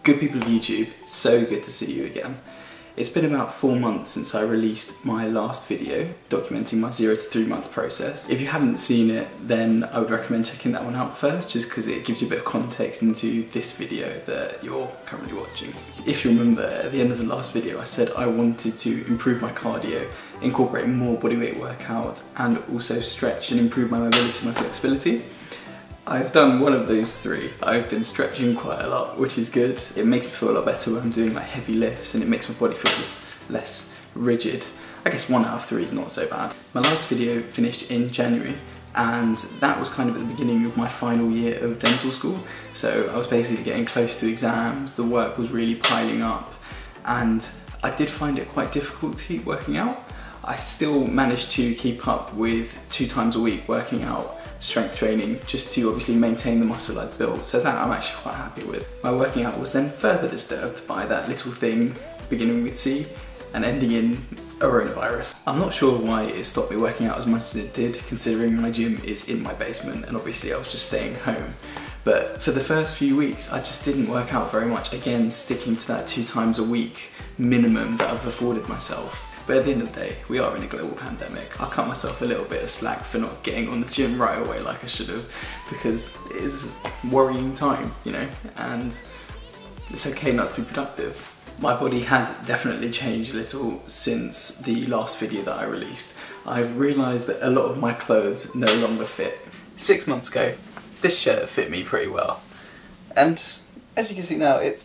Good people of YouTube, it's so good to see you again. It's been about 4 months since I released my last video documenting my 0 to 3 month process. If you haven't seen it, then I would recommend checking that one out first, just because it gives you a bit of context into this video that you're currently watching. If you remember, at the end of the last video I said I wanted to improve my cardio, incorporate more bodyweight workout, and also stretch and improve my mobility, my flexibility. I've done one of those three. I've been stretching quite a lot, which is good. It makes me feel a lot better when I'm doing like heavy lifts, and it makes my body feel just less rigid. I guess 1 out of 3 is not so bad. My last video finished in January, and that was kind of at the beginning of my final year of dental school. So I was basically getting close to exams, the work was really piling up, and I did find it quite difficult to keep working out. I still managed to keep up with 2 times a week working out, strength training, just to obviously maintain the muscle I'd built, so that I'm actually quite happy with. My working out was then further disturbed by that little thing beginning with C and ending in coronavirus. I'm not sure why it stopped me working out as much as it did, considering my gym is in my basement and obviously I was just staying home. But for the first few weeks I just didn't work out very much, again sticking to that 2 times a week minimum that I've afforded myself. But at the end of the day, we are in a global pandemic. I'll cut myself a little bit of slack for not getting on the gym right away like I should have, because it is a worrying time, you know, and it's okay not to be productive. My body has definitely changed a little since the last video that I released. I've realised that a lot of my clothes no longer fit. 6 months ago, this shirt fit me pretty well. And as you can see now, it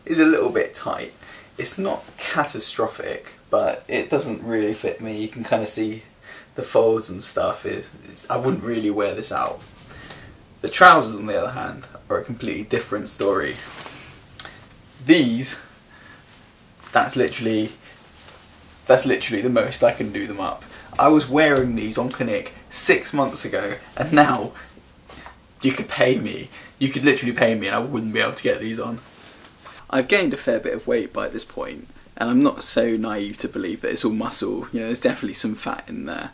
is a little bit tight. It's not catastrophic, but it doesn't really fit me. You can kind of see the folds and stuff. I wouldn't really wear this out. The trousers, on the other hand, are a completely different story. These, that's literally the most I can do them up. I was wearing these on clinic 6 months ago, and now you could pay me. You could literally pay me and I wouldn't be able to get these on. I've gained a fair bit of weight by this point, and I'm not so naive to believe that it's all muscle. You know, there's definitely some fat in there,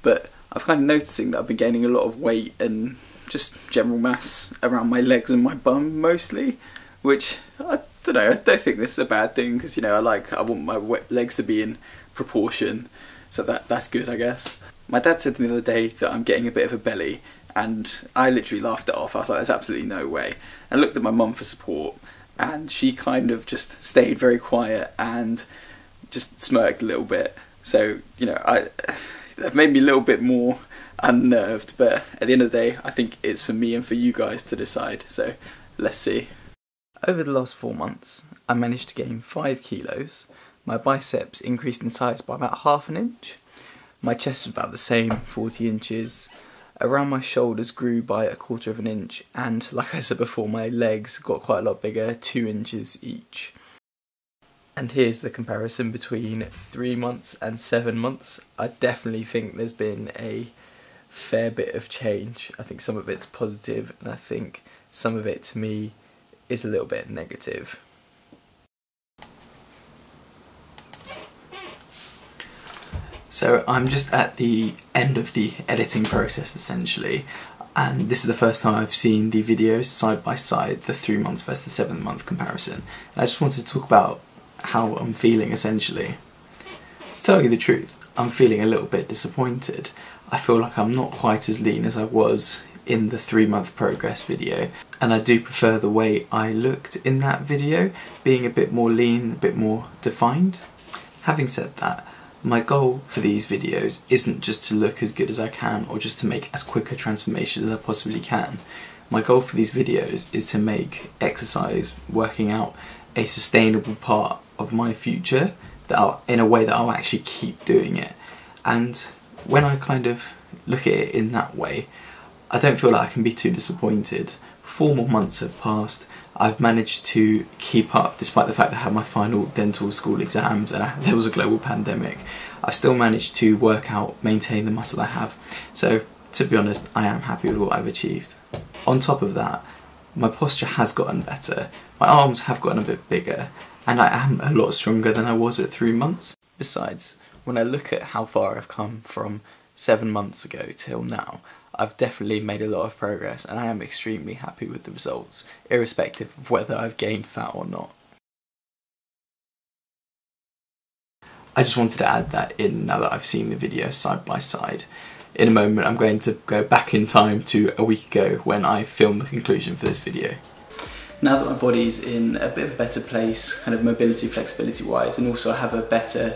but I've kind of noticing that I've been gaining a lot of weight and just general mass around my legs and my bum mostly, which I don't know, I don't think this is a bad thing, because you know, I want my legs to be in proportion, so that's good, I guess. My dad said to me the other day that I'm getting a bit of a belly, and I literally laughed it off. I was like, there's absolutely no way. And I looked at my mum for support, and she kind of just stayed very quiet and just smirked a little bit. So, you know, that made me a little bit more unnerved, but at the end of the day, I think it's for me and for you guys to decide, so let's see. Over the last 4 months, I managed to gain 5 kilos, my biceps increased in size by about ½ an inch, my chest was about the same, 40 inches, around my shoulders grew by ¼ an inch, and like I said before, my legs got quite a lot bigger, 2 inches each. And here's the comparison between 3 months and 7 months. I definitely think there's been a fair bit of change. I think some of it's positive, and I think some of it to me is a little bit negative. So I'm just at the end of the editing process essentially, and this is the first time I've seen the videos side by side, the 3 months versus the 7 month comparison. And I just wanted to talk about how I'm feeling essentially. To tell you the truth, I'm feeling a little bit disappointed. I feel like I'm not quite as lean as I was in the 3 month progress video, and I do prefer the way I looked in that video, being a bit more lean, a bit more defined. Having said that, my goal for these videos isn't just to look as good as I can or just to make as quick a transformation as I possibly can. My goal for these videos is to make exercise, working out, a sustainable part of my future, in a way that I'll actually keep doing it. And when I kind of look at it in that way, I don't feel like I can be too disappointed. 4 more months have passed. I've managed to keep up despite the fact that I had my final dental school exams and there was a global pandemic. I've still managed to work out, maintain the muscle I have. So to be honest, I am happy with what I've achieved. On top of that, my posture has gotten better. My arms have gotten a bit bigger, and I am a lot stronger than I was at 3 months. Besides, when I look at how far I've come from 7 months ago till now, I've definitely made a lot of progress and I am extremely happy with the results, irrespective of whether I've gained fat or not. I just wanted to add that in now that I've seen the video side by side. In a moment I'm going to go back in time to a week ago when I filmed the conclusion for this video. Now that my body's in a bit of a better place, kind of mobility, flexibility wise, and also I have a better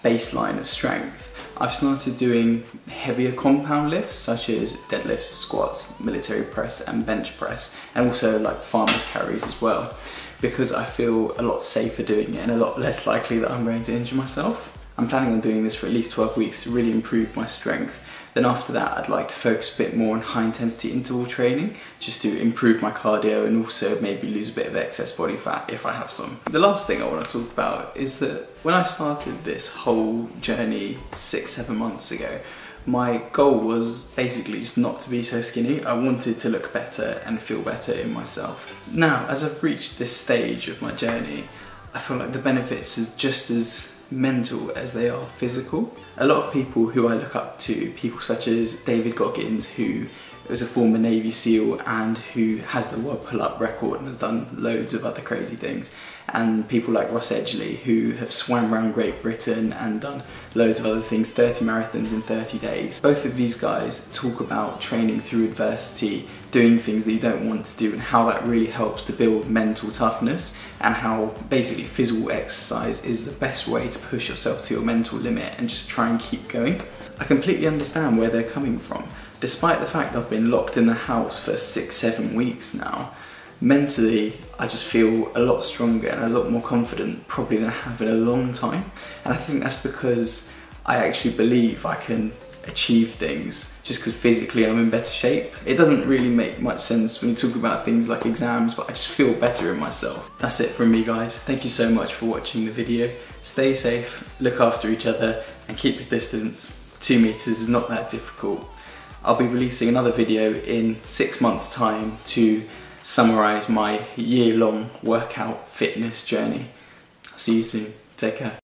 baseline of strength, I've started doing heavier compound lifts such as deadlifts, squats, military press and bench press, and also like farmer's carries as well, because I feel a lot safer doing it and a lot less likely that I'm going to injure myself. I'm planning on doing this for at least 12 weeks to really improve my strength. Then after that I'd like to focus a bit more on high intensity interval training just to improve my cardio and also maybe lose a bit of excess body fat if I have some. The last thing I want to talk about is that when I started this whole journey 6-7 months ago, my goal was basically just not to be so skinny. I wanted to look better and feel better in myself. Now, as I've reached this stage of my journey, I feel like the benefits is just as mental as they are physical. A lot of people who I look up to, people such as David Goggins, who was a former Navy SEAL and who has the world pull-up record and has done loads of other crazy things, and people like Ross Edgley who have swam around Great Britain and done loads of other things, 30 marathons in 30 days. Both of these guys talk about training through adversity, doing things that you don't want to do, and how that really helps to build mental toughness, and how basically physical exercise is the best way to push yourself to your mental limit and just try and keep going. I completely understand where they're coming from. Despite the fact I've been locked in the house for 6-7 weeks now, mentally I just feel a lot stronger and a lot more confident probably than I have in a long time. And I think that's because I actually believe I can achieve things just because physically I'm in better shape. It doesn't really make much sense when you talk about things like exams, but I just feel better in myself. That's it from me, guys. Thank you so much for watching the video. Stay safe, look after each other and keep your distance. 2 meters is not that difficult. I'll be releasing another video in 6 months' time to summarise my year-long workout fitness journey. See you soon. Take care.